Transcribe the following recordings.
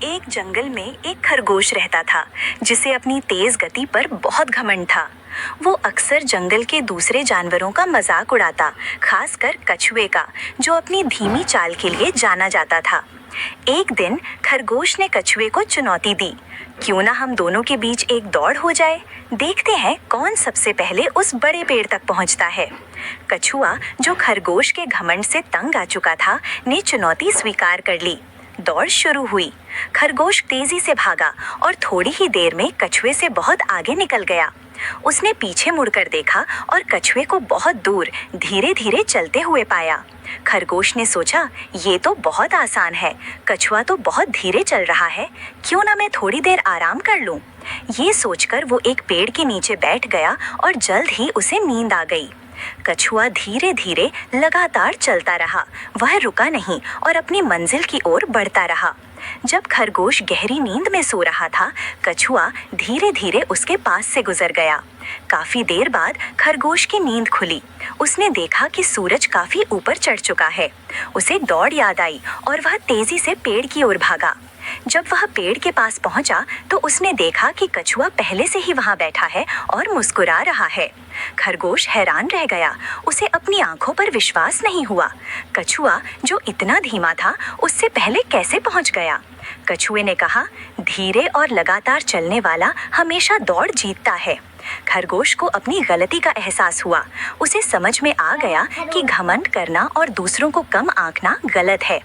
एक जंगल में एक खरगोश रहता था जिसे अपनी तेज गति पर बहुत घमंड था। वो अक्सर जंगल के दूसरे जानवरों का मजाक उड़ाता, खासकर कछुए का, जो अपनी धीमी चाल के लिए जाना जाता था। एक दिन खरगोश ने कछुए को चुनौती दी, क्यों ना हम दोनों के बीच एक दौड़ हो जाए, देखते हैं कौन सबसे पहले उस बड़े पेड़ तक पहुंचता है। कछुआ, जो खरगोश के घमंड से तंग आ चुका था, ने चुनौती स्वीकार कर ली। दौड़ शुरू हुई। खरगोश तेजी से भागा और थोड़ी ही देर में कछुए से बहुत आगे निकल गया। उसने पीछे मुड़कर देखा और कछुए को बहुत दूर धीरे धीरे चलते हुए पाया। खरगोश ने सोचा, ये तो बहुत आसान है, कछुआ तो बहुत धीरे चल रहा है, क्यों ना मैं थोड़ी देर आराम कर लूं। ये सोचकर वो एक पेड़ के नीचे बैठ गया और जल्द ही उसे नींद आ गई। कछुआ धीरे धीरे लगातार चलता रहा, वह रुका नहीं और अपनी मंजिल की ओर बढ़ता रहा। जब खरगोश गहरी नींद में सो रहा था, कछुआ धीरे धीरे उसके पास से गुजर गया। काफी देर बाद खरगोश की नींद खुली। उसने देखा कि सूरज काफी ऊपर चढ़ चुका है। उसे दौड़ याद आई और वह तेजी से पेड़ की ओर भागा। जब वह पेड़ के पास पहुंचा तो उसने देखा कि कछुआ पहले से ही वहां बैठा है और मुस्कुरा रहा है। खरगोश हैरान रह गया, उसे अपनी आंखों पर विश्वास नहीं हुआ। कछुआ, जो इतना धीमा था, उससे पहले कैसे पहुंच गया? कछुए ने कहा, धीरे और लगातार चलने वाला हमेशा दौड़ जीतता है। खरगोश को अपनी गलती का एहसास हुआ। उसे समझ में आ गया कि घमंड करना और दूसरों को कम आंकना गलत है।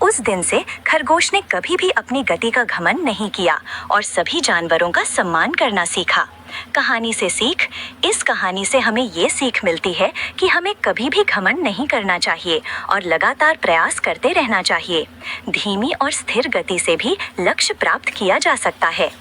उस दिन से खरगोश ने कभी भी अपनी गति का घमंड नहीं किया और सभी जानवरों का सम्मान करना सीखा। कहानी से सीख। इस कहानी से हमें ये सीख मिलती है कि हमें कभी भी घमंड नहीं करना चाहिए और लगातार प्रयास करते रहना चाहिए। धीमी और स्थिर गति से भी लक्ष्य प्राप्त किया जा सकता है।